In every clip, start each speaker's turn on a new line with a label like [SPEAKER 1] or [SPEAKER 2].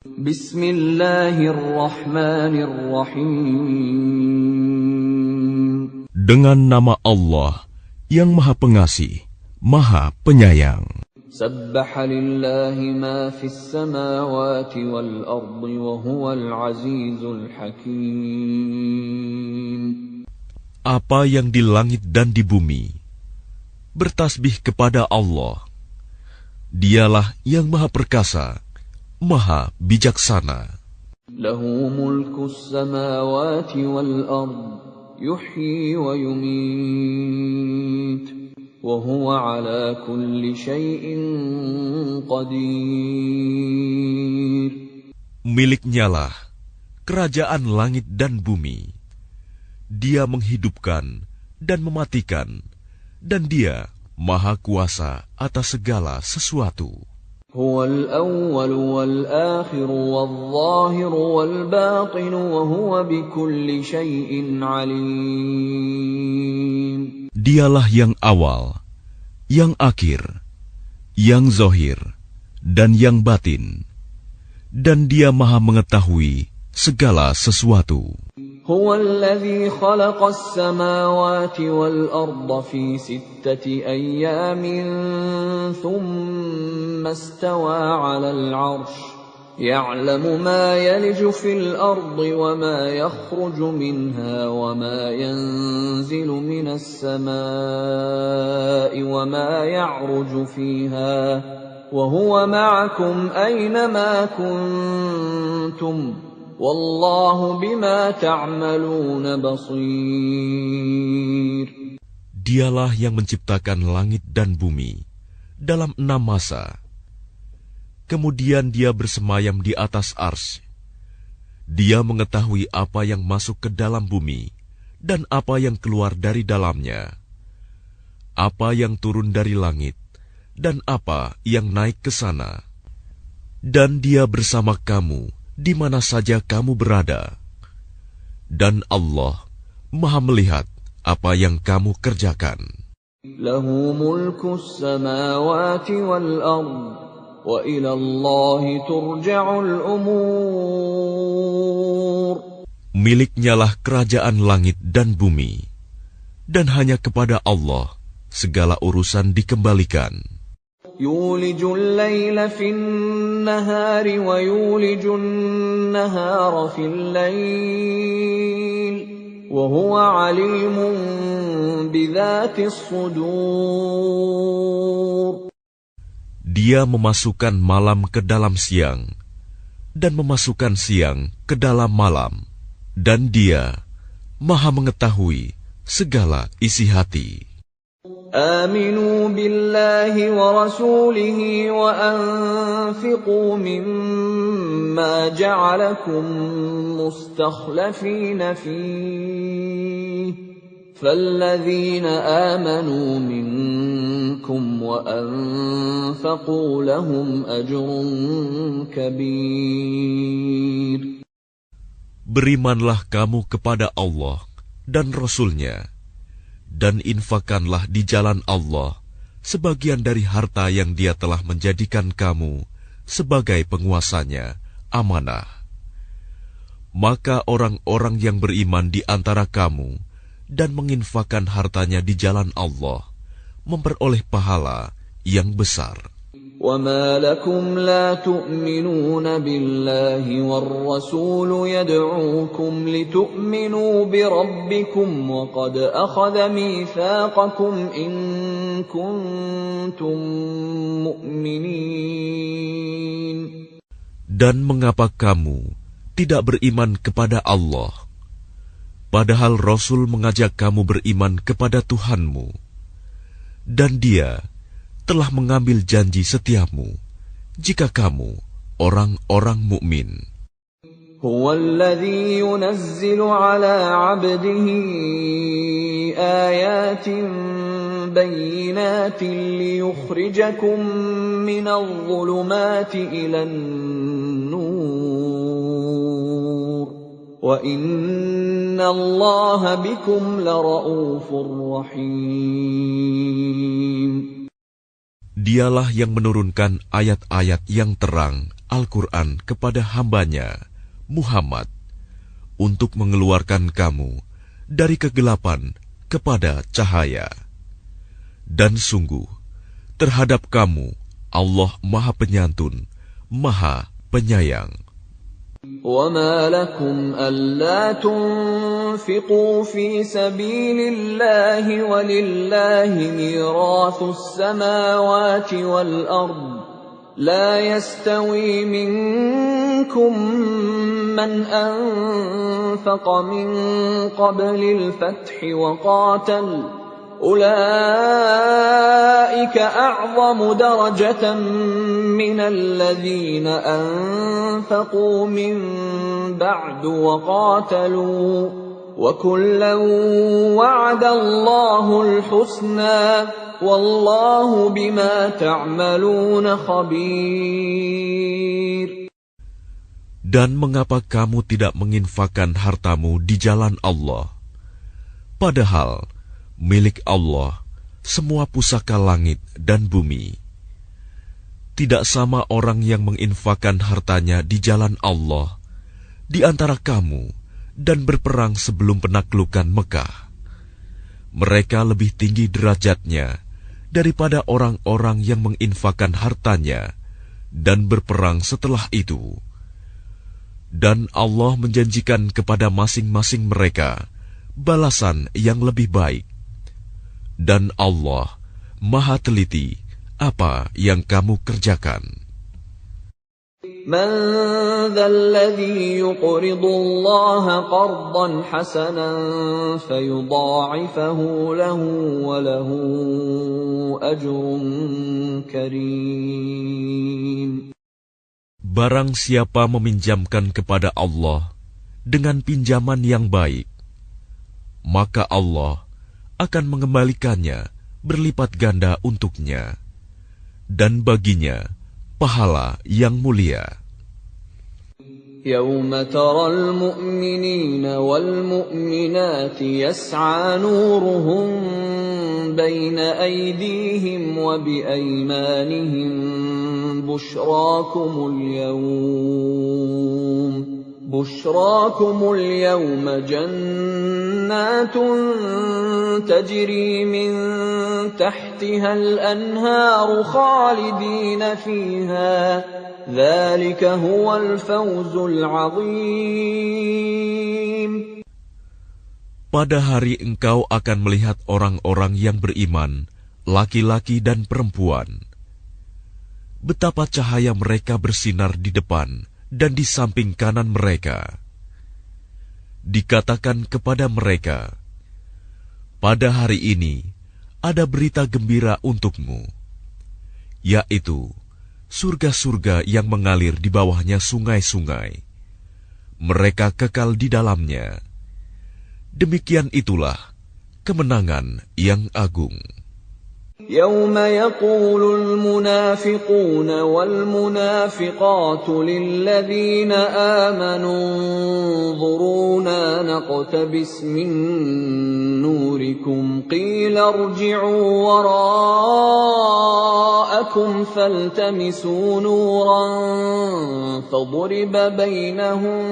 [SPEAKER 1] Bismillahirrahmanirrahim.
[SPEAKER 2] Dengan nama Allah yang Maha Pengasih, Maha Penyayang.
[SPEAKER 1] Sabbaha lillahi ma fis samawati wal ardi wa huwal azizul hakim.
[SPEAKER 2] Apa yang di langit dan di bumi bertasbih kepada Allah. Dialah yang Maha Perkasa, Maha Bijaksana.
[SPEAKER 1] Lahu mulkus samawati wal ard, yuhyi wa yumit, wa huwa ala kulli syai'in qadir.
[SPEAKER 2] Miliknyalah kerajaan langit dan bumi. Dia menghidupkan dan mematikan, dan Dia Maha Kuasa atas segala sesuatu.
[SPEAKER 1] Huwal awwal wal akhir wal zahir wal batin wa huwa bikulli syai'in alim.
[SPEAKER 2] Dialah yang awal, yang akhir, yang zahir, dan yang batin, dan Dia Maha mengetahui segala sesuatu.
[SPEAKER 1] هو الذي خلق السماوات والأرض في 6 أيام ثم استوى على العرش يعلم ما يلج في الأرض وما يخرج منها وما ينزل من السماء وما يعرج فيها وهو معكم أينما كنتم Wallahu bima ta'maluna basir.
[SPEAKER 2] Dialah yang menciptakan langit dan bumi dalam 6 masa. Kemudian Dia bersemayam di atas arsy. Dia mengetahui apa yang masuk ke dalam bumi dan apa yang keluar dari dalamnya, apa yang turun dari langit dan apa yang naik ke sana. Dan Dia bersama kamu di mana saja kamu berada. Dan Allah Maha melihat apa yang kamu kerjakan.
[SPEAKER 1] Lahu mulkus samawati wal ard, wa ila Allahi turja'ul umur.
[SPEAKER 2] Miliknyalah kerajaan langit dan bumi, dan hanya kepada Allah segala urusan dikembalikan.
[SPEAKER 1] يولج الليل في النهار ويولج النهار في الليل وهو عليم بذات الصدور.
[SPEAKER 2] Dia memasukkan malam ke dalam siang dan memasukkan siang ke dalam malam, dan Dia Maha mengetahui segala isi hati.
[SPEAKER 1] آمنوا بالله ورسوله وأنفقوا مما جعلكم مستخلفين فيه فالذين آمنوا منكم وأنفقوا لهم أجر كبير.
[SPEAKER 2] Berimanlah kamu kepada Allah dan Rasul-Nya, dan infakkanlah di jalan Allah sebagian dari harta yang Dia telah menjadikan kamu sebagai penguasanya, amanah. Maka orang-orang yang beriman di antara kamu dan menginfakkan hartanya di jalan Allah memperoleh pahala yang besar.
[SPEAKER 1] وَمَا لَكُمْ لَا تُؤْمِنُونَ بِاللَّهِ وَالرَّسُولُ يَدْعُوكُمْ لِتُؤْمِنُوا بِرَبِّكُمْ وَقَدْ أَخَذَ مِيثَاقَكُمْ إِن كُنتُم مُّؤْمِنِينَ.
[SPEAKER 2] Dan mengapa kamu tidak beriman kepada Allah, padahal Rasul mengajak kamu beriman kepada Tuhanmu, dan Dia telah mengambil janji setiamu jika kamu orang-orang mukmin.
[SPEAKER 1] هو الذي ينزل على عبده آيات بينات ليخرجكم من الظلمات إلى النور وإن الله بكم لرؤوف رحيم.
[SPEAKER 2] Dialah yang menurunkan ayat-ayat yang terang Al-Quran kepada hambanya, Muhammad, untuk mengeluarkan kamu dari kegelapan kepada cahaya. Dan sungguh, terhadap kamu Allah Maha Penyantun, Maha Penyayang.
[SPEAKER 1] وَمَا لَكُمْ أَلَّا تُنْفِقُوا فِي سَبِيلِ اللَّهِ وَلِلَّهِ مِيرَاثُ السَّمَاوَاتِ وَالْأَرْضِ لَا يَسْتَوِي مِنكُم مَّنْ أَنفَقَ مِن قَبْلِ الْفَتْحِ وَقَاتَلَ أُولَئِكَ أَعْظَمُ دَرَجَةً مِّنَ الَّذِينَ أَنفَقُوا مِن بَعْدُ وَقَاتَلُوا وَكُلًّا وَعَدَ اللَّهُ الْحُسْنَى وَاللَّهُ بِمَا تَعْمَلُونَ خَبِيرٌ.
[SPEAKER 2] Dan mengapa kamu tidak menginfakkan hartamu di jalan Allah? Padahal milik Allah semua pusaka langit dan bumi. Tidak sama orang yang menginfakkan hartanya di jalan Allah di antara kamu dan berperang sebelum penaklukan Mekah. Mereka lebih tinggi derajatnya daripada orang-orang yang menginfakkan hartanya dan berperang setelah itu. Dan Allah menjanjikan kepada masing-masing mereka balasan yang lebih baik. Dan Allah Maha teliti apa yang kamu kerjakan.
[SPEAKER 1] مَنْ ذَا الَّذِي يُقْرِضُ اللَّهَ قَرْضًا حَسَنًا فَيُضَاعِفَهُ لَهُ وَلَهُ أَجْرٌ كَرِيمٌ.
[SPEAKER 2] Barang siapa meminjamkan kepada Allah dengan pinjaman yang baik, maka Allah akan mengembalikannya berlipat ganda untuknya, dan baginya pahala yang mulia.
[SPEAKER 1] يَوْمَ تَرَى الْمُؤْمِنِينَ وَالْمُؤْمِنَاتِ يَسْعَى نُورُهُم بَيْنَ أَيْدِيهِمْ وَبِأَيْمَانِهِمْ بُشْرَاكُمُ الْيَوْمَ جَنَّاتٌ تَجْرِي مِن تَحْتِهَا الْأَنْهَارُ خَالِدِينَ فِيهَا ذَلِكَ هُوَ الْفَوْزُ الْعَظِيمُ.
[SPEAKER 2] Pada hari engkau akan melihat orang-orang yang beriman, laki-laki dan perempuan. Betapa cahaya mereka bersinar di depan dan di samping kanan mereka. Dikatakan kepada mereka, pada hari ini ada berita gembira untukmu, yaitu surga-surga yang mengalir di bawahnya sungai-sungai. Mereka kekal di dalamnya. Demikian itulah kemenangan yang agung.
[SPEAKER 1] يَوْمَ يَقُولُ الْمُنَافِقُونَ وَالْمُنَافِقَاتُ لِلَّذِينَ آمَنُوا انظُرُونَا نَقْتَبِسْ مِن نُّورِكُمْ قِيلَ ارْجِعُوا وَرَاءَكُمْ فَالْتَمِسُوا نُورًا فَضُرِبَ بَيْنَهُم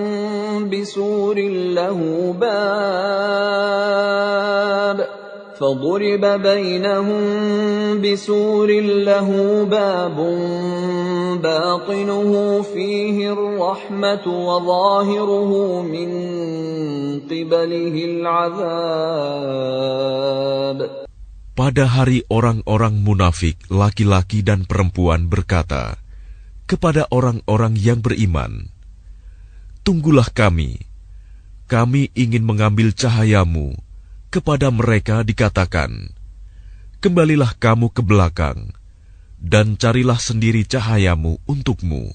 [SPEAKER 1] بِسُورٍ لَهُ بَابٌ بَاطِنُهُ فِيهِ الرَّحْمَةُ وَظَاهِرُهُ مِن قِبَلِهِ الْعَذَابُ.
[SPEAKER 2] Pada hari orang-orang munafik, laki-laki dan perempuan berkata kepada orang-orang yang beriman, "Tunggulah kami ingin mengambil cahayamu." Kepada mereka dikatakan, "Kembalilah kamu ke belakang, dan carilah sendiri cahayamu untukmu."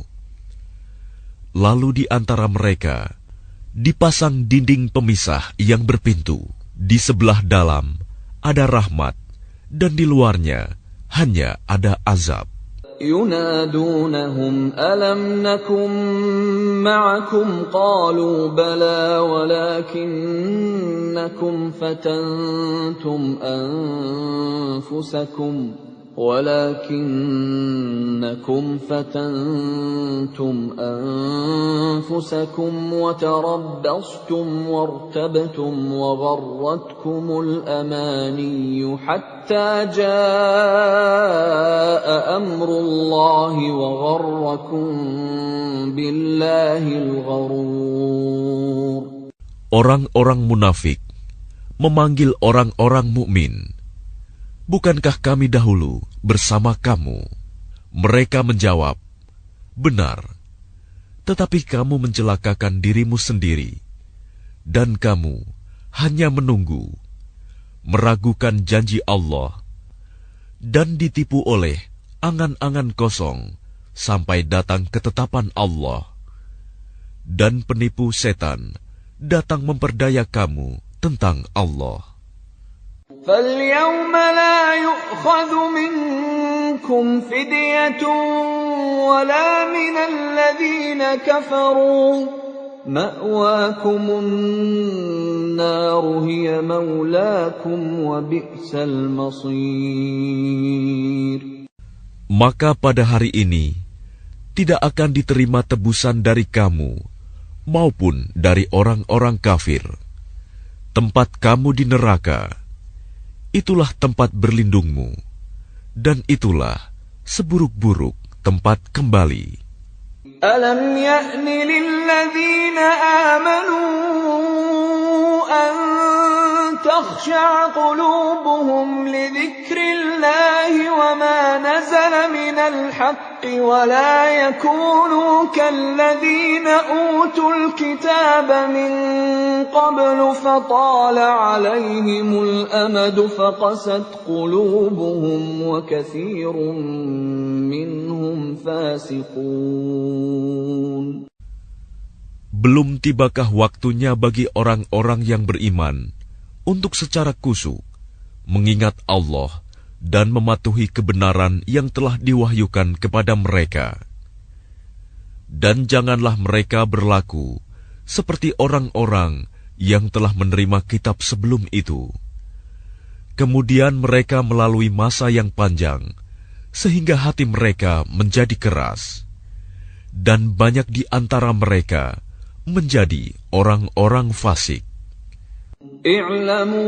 [SPEAKER 2] Lalu di antara mereka dipasang dinding pemisah yang berpintu. Di sebelah dalam ada rahmat, dan di luarnya hanya ada azab.
[SPEAKER 1] ينادونهم ألم نكن معكم قالوا بلى ولكنكم فتنتم أنفسكم ولكنكم فتنتم أنفسكم وتربصتم وارتبتم وغرتكم الأماني حتى جاء أمر الله وغركم بالله الغرور.
[SPEAKER 2] Orang-orang munafik memanggil orang-orang mukmin, "Bukankah kami dahulu bersama kamu?" Mereka menjawab, "Benar, tetapi kamu mencelakakan dirimu sendiri, dan kamu hanya menunggu, meragukan janji Allah, dan ditipu oleh angan-angan kosong sampai datang ketetapan Allah. Dan penipu setan datang memperdaya kamu tentang Allah."
[SPEAKER 1] فَالْيَوْمَ لَا يُؤْخَذُ مِنكُمْ فِدْيَةٌ وَلَا مِنَ الَّذِينَ كَفَرُوا مَأْوَاكُمُ النَّارُ هِيَ مَوْلَاكُمْ وَبِئْسَ الْمَصِيرُ.
[SPEAKER 2] Maka pada hari ini tidak akan diterima tebusan dari kamu maupun dari orang-orang kafir. Tempat kamu di neraka, itulah tempat berlindungmu, dan itulah seburuk-buruk tempat kembali.
[SPEAKER 1] Alam ya'ni lilladzina amanu an takhsha'a qulubuhum li dzikrillahi wa ma nazala minal haqqi wa la yakunu kalladzina utul kitaba min qablu fatala 'alayhimul amadu faqasat qulubuhum wa katsirun minhum fasiqun.
[SPEAKER 2] Belum tibakah waktunya bagi orang-orang yang beriman untuk secara khusyuk mengingat Allah dan mematuhi kebenaran yang telah diwahyukan kepada mereka. Dan janganlah mereka berlaku seperti orang-orang yang telah menerima kitab sebelum itu. Kemudian mereka melalui masa yang panjang, sehingga hati mereka menjadi keras. Dan banyak di antara mereka menjadi orang-orang fasik.
[SPEAKER 1] I'lamu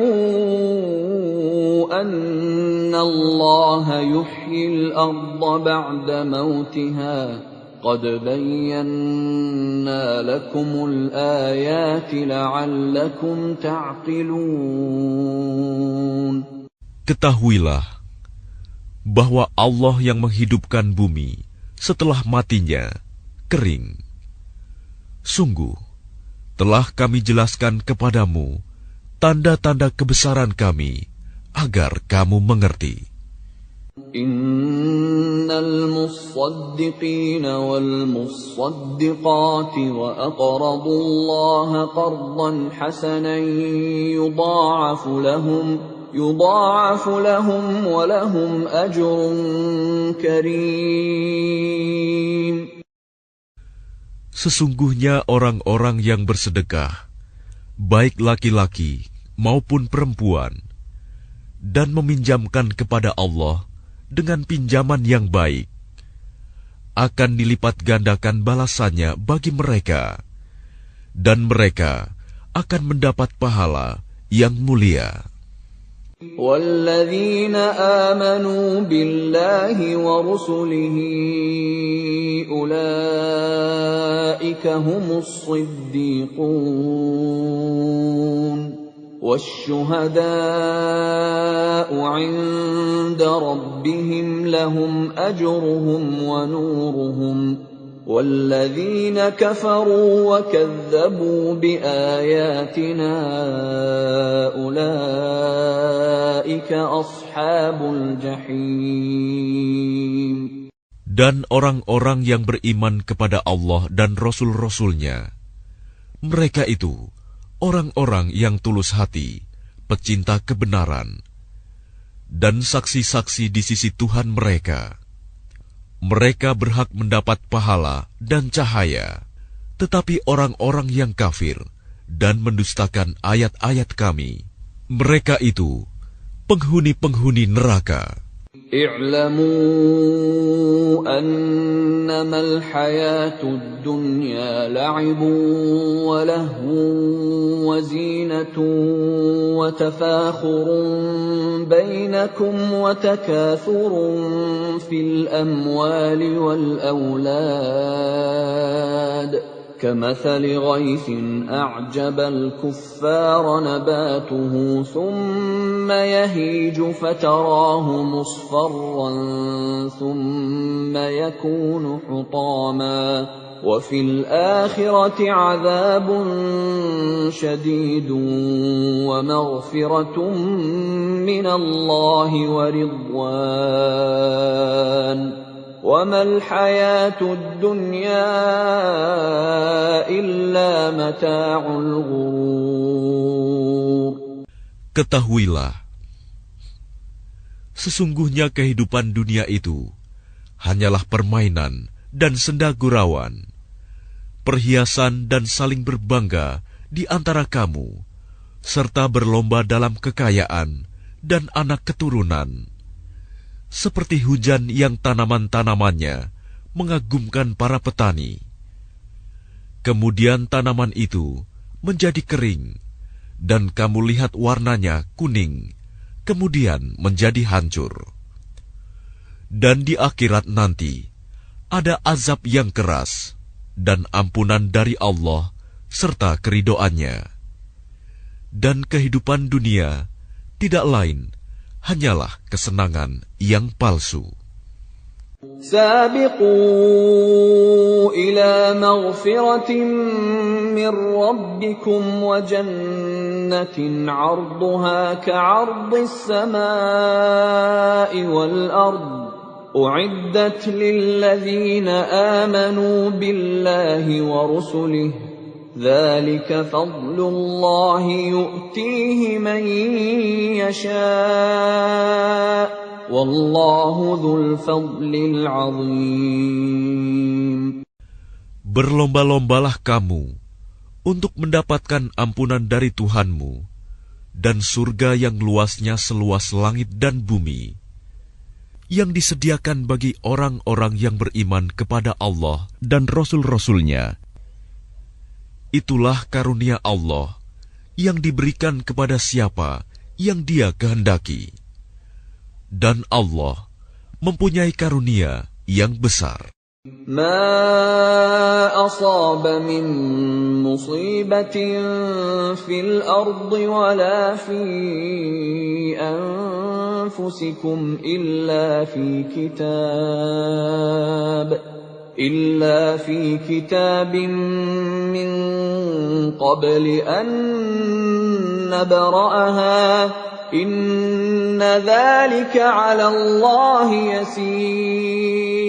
[SPEAKER 1] anna Allah yuhyil arda ba'da mautiha. Qad bayyana lakumul ayati la'allakum ta'qilun.
[SPEAKER 2] Ketahuilah bahwa Allah yang menghidupkan bumi setelah matinya kering. Sungguh, telah kami jelaskan kepadamu tanda-tanda kebesaran kami agar kamu mengerti.
[SPEAKER 1] Innal musaddiqina wal musaddiqati wa aqradu Allah qardan hasanan yudha'afu lahum wa lahum ajrun karim.
[SPEAKER 2] Sesungguhnya orang-orang yang bersedekah, baik laki-laki maupun perempuan, dan meminjamkan kepada Allah dengan pinjaman yang baik, akan dilipat gandakan balasannya bagi mereka, dan mereka akan mendapat pahala yang mulia.
[SPEAKER 1] وَالَّذِينَ آمَنُوا بِاللَّهِ وَرُسُلِهِ أُولَئِكَ هُمُ الصِّدِّيقُونَ وَالشُّهَدَاءُ عِندَ رَبِّهِمْ لَهُمْ أَجْرُهُمْ وَنُورُهُمْ وَالَّذِينَ كَفَرُوا وَكَذَّبُوا بِآيَاتِنَا أُولَئِكَ أَصْحَابُ الْجَحِيمِ.
[SPEAKER 2] Dan orang-orang yang beriman kepada Allah dan Rasul-Rasulnya, mereka itu orang-orang yang tulus hati, pecinta kebenaran, dan saksi-saksi di sisi Tuhan mereka. Mereka berhak mendapat pahala dan cahaya, tetapi orang-orang yang kafir dan mendustakan ayat-ayat kami, mereka itu penghuni-penghuni neraka.
[SPEAKER 1] اعلموا أنما الحياة الدنيا لعب ولهو وزينة وتفاخر بينكم وتكاثر في الأموال والأولاد كمثل غيث أعجب الكفار نباته ثم يهيج فتراه مصفرا ثم يكون حطاما وفي الآخرة عذاب شديد ومغفرة من الله ورضوان وما الحياة الدنيا إلا متاع الغرور.
[SPEAKER 2] Ketahuilah, sesungguhnya kehidupan dunia itu hanyalah permainan dan senda gurauan, perhiasan dan saling berbangga di antara kamu, serta berlomba dalam kekayaan dan anak keturunan. Seperti hujan yang tanaman-tanamannya mengagumkan para petani. Kemudian tanaman itu menjadi kering, dan kamu lihat warnanya kuning, kemudian menjadi hancur. Dan di akhirat nanti, ada azab yang keras, dan ampunan dari Allah, serta keridoannya. Dan kehidupan dunia tidak lain hanyalah kesenangan yang palsu.
[SPEAKER 1] سابقوا إلى مغفرة من ربكم وجنة عرضها كعرض السماء والأرض أعدت للذين آمنوا بالله ورسله ذلك فضل الله يؤتيه من يشاء والله ذو الفضل العظيم.
[SPEAKER 2] Berlomba-lombalah kamu untuk mendapatkan ampunan dari Tuhanmu dan surga yang luasnya seluas langit dan bumi, yang disediakan bagi orang-orang yang beriman kepada Allah dan Rasul-Rasulnya. Itulah karunia Allah yang diberikan kepada siapa yang Dia kehendaki. Dan Allah mempunyai karunia yang besar.
[SPEAKER 1] ما أصاب من مصيبة في الأرض ولا في أنفسكم إلا في كتاب من قبل أن نبرأها إن ذلك على الله يسير.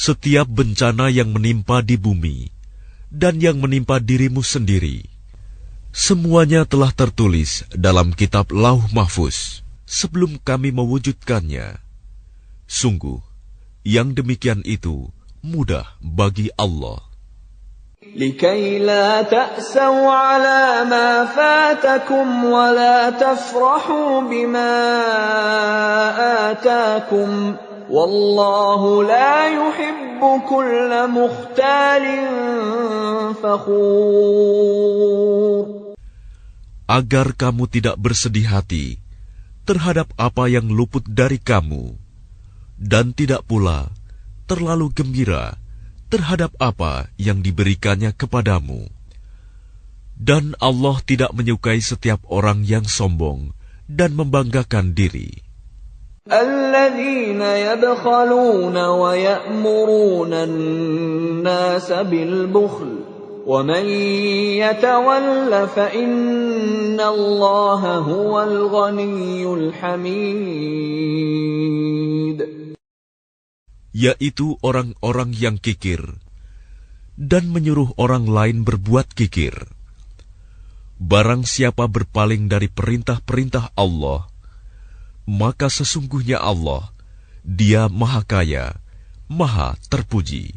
[SPEAKER 2] Setiap bencana yang menimpa di bumi dan yang menimpa dirimu sendiri, semuanya telah tertulis dalam kitab Lauh Mahfuz sebelum kami mewujudkannya. Sungguh, yang demikian itu mudah bagi Allah.
[SPEAKER 1] لكي لا تأسوا على ما فاتكم ولا تفرحوا بما آتاكم والله لا يحب كل مختال فخور.
[SPEAKER 2] Agar kamu tidak bersedih hati terhadap apa yang luput dari kamu, dan tidak pula terlalu gembira terhadap apa yang diberikannya kepadamu. Dan Allah tidak menyukai setiap orang yang sombong dan membanggakan diri.
[SPEAKER 1] الذين يبخلون ويأمرون الناس بالبخل ومن يتول فإن الله هو الغني الحميد.
[SPEAKER 2] Yaitu orang-orang yang kikir dan menyuruh orang lain berbuat kikir. Barang siapa berpaling dari perintah-perintah Allah, maka sesungguhnya Allah, Dia Maha Kaya, Maha Terpuji.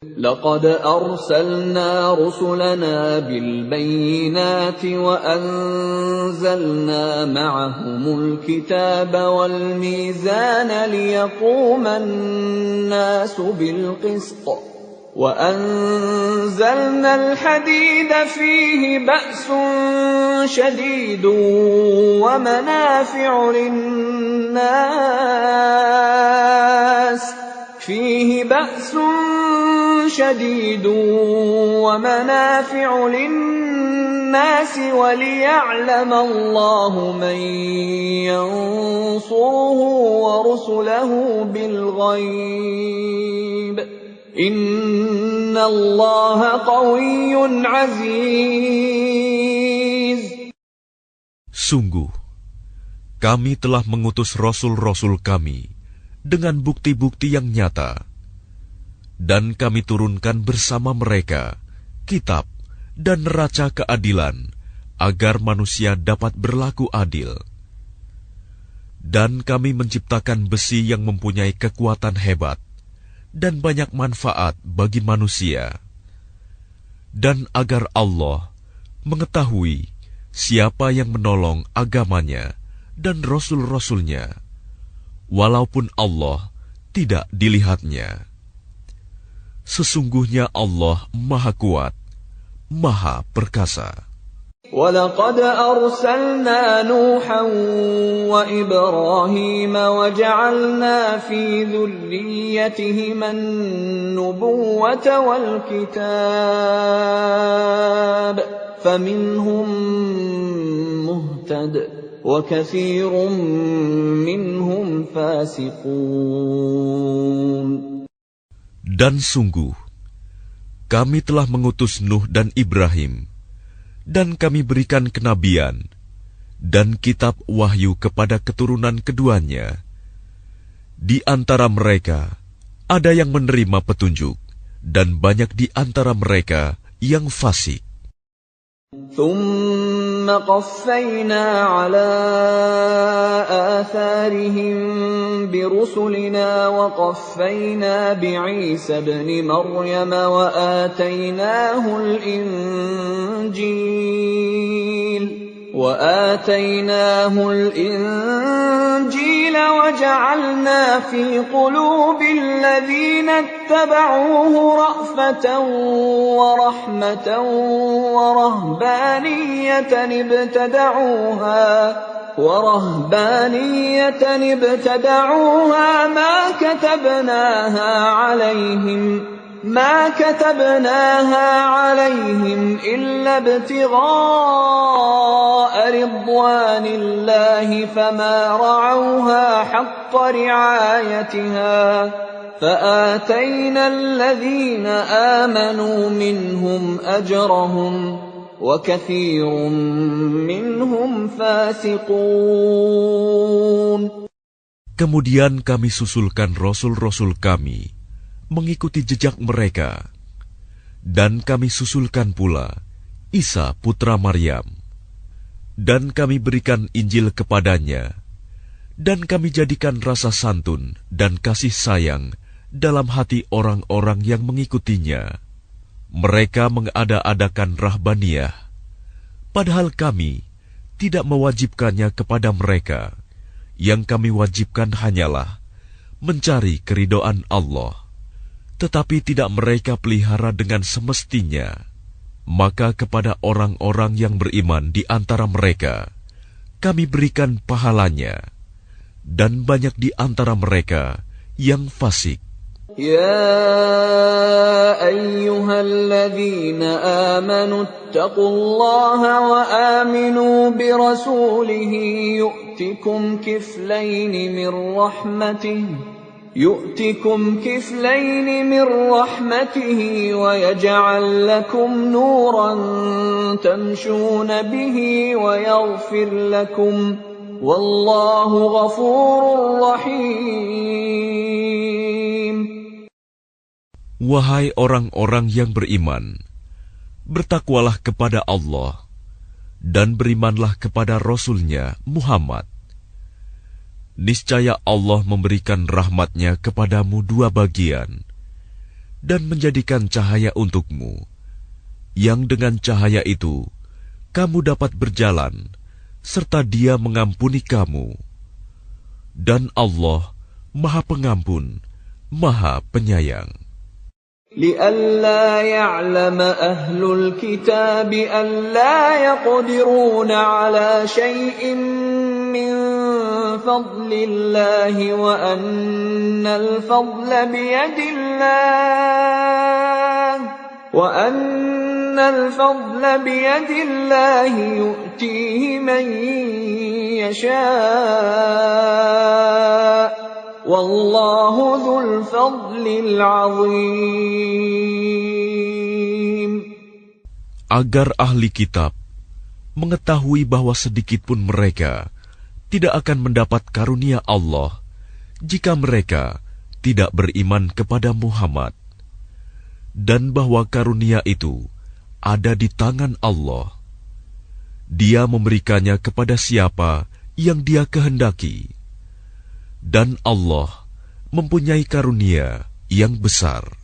[SPEAKER 1] لقد أرسلنا رسلنا بالبينات وأنزلنا معهم الكتاب والميزان ليقوم الناس بالقسط وأنزلنا الحديد فيه بأس شديد ومنافع للناس وليعلم الله من ينصره ورسله بالغيب إن الله قوي عزيز.
[SPEAKER 2] Sungguh, kami telah mengutus rasul-rasul kami dengan bukti-bukti yang nyata, dan kami turunkan bersama mereka kitab dan neraca keadilan agar manusia dapat berlaku adil. Dan kami menciptakan besi yang mempunyai kekuatan hebat dan banyak manfaat bagi manusia, dan agar Allah mengetahui siapa yang menolong agamanya dan rasul-rasulnya, walaupun Allah tidak dilihatnya. Sesungguhnya Allah Maha Kuat, Maha Perkasa.
[SPEAKER 1] وَلَقَدْ أَرْسَلْنَا نُوحًا وَإِبْرَاهِيمَ وَجَعَلْنَا فِي ذُرِّيَّتِهِمَا النُّبُوَّةَ وَالْكِتَابَ فَمِنْهُم مُّهْتَدٍ وَكَثِيرٌ مِّنْهُمْ فَاسِقُونَ.
[SPEAKER 2] Dan sungguh, kami telah mengutus Nuh dan Ibrahim, dan kami berikan kenabian dan kitab wahyu kepada keturunan keduanya. Di antara mereka ada yang menerima petunjuk, dan banyak di antara mereka yang fasik.
[SPEAKER 1] ثُمَّ قَفَّيْنَا عَلَى آثَارِهِم بِرُسُلِنَا وَقَفَّيْنَا بِعِيسَى ابْنِ مَرْيَمَ وآتيناه الإنجيل وجعلنا في قلوب الذين اتبعوه رأفة ورحمة ورهبانية ابتدعوها ما كتبناها عليهم إلا ابتغاء رضوان الله فما رعوها حق رعايتها فآتينا الذين آمنوا منهم أجرهم وكثير منهم فاسقون.
[SPEAKER 2] Kemudian kami susulkan rasul-rasul kami mengikuti jejak mereka, dan kami susulkan pula Isa putra Maryam, dan kami berikan Injil kepadanya, dan kami jadikan rasa santun dan kasih sayang dalam hati orang-orang yang mengikutinya. Mereka mengada-adakan rahbaniyah, padahal kami tidak mewajibkannya kepada mereka. Yang kami wajibkan hanyalah mencari keridhaan Allah, tetapi tidak mereka pelihara dengan semestinya. Maka kepada orang-orang yang beriman di antara mereka, kami berikan pahalanya, dan banyak di antara mereka yang fasik.
[SPEAKER 1] يا أيها الذين آمنوا اتقوا الله وآمنوا برسوله يؤتكم كفلين من رحمته ويجعل لكم نورا تمشون به ويغفر لكم والله غفور رحيم.
[SPEAKER 2] Wahai orang-orang yang beriman, bertakwalah kepada Allah, dan berimanlah kepada Rasul-Nya Muhammad. Niscaya Allah memberikan rahmat-Nya kepadamu dua bagian, dan menjadikan cahaya untukmu, yang dengan cahaya itu kamu dapat berjalan, serta Dia mengampuni kamu. Dan Allah Maha Pengampun, Maha Penyayang.
[SPEAKER 1] لئلا يعلم أهل الكتاب ألا يقدرون على شيء من فضل الله وأن الفضل بيد الله يؤتيه من يشاء والله ذو الفضل العظيم.
[SPEAKER 2] Agar ahli kitab mengetahui bahwa sedikitpun mereka tidak akan mendapat karunia Allah jika mereka tidak beriman kepada Muhammad, dan bahwa karunia itu ada di tangan Allah. Dia memberikannya kepada siapa yang Dia kehendaki, dan Allah mempunyai karunia yang besar.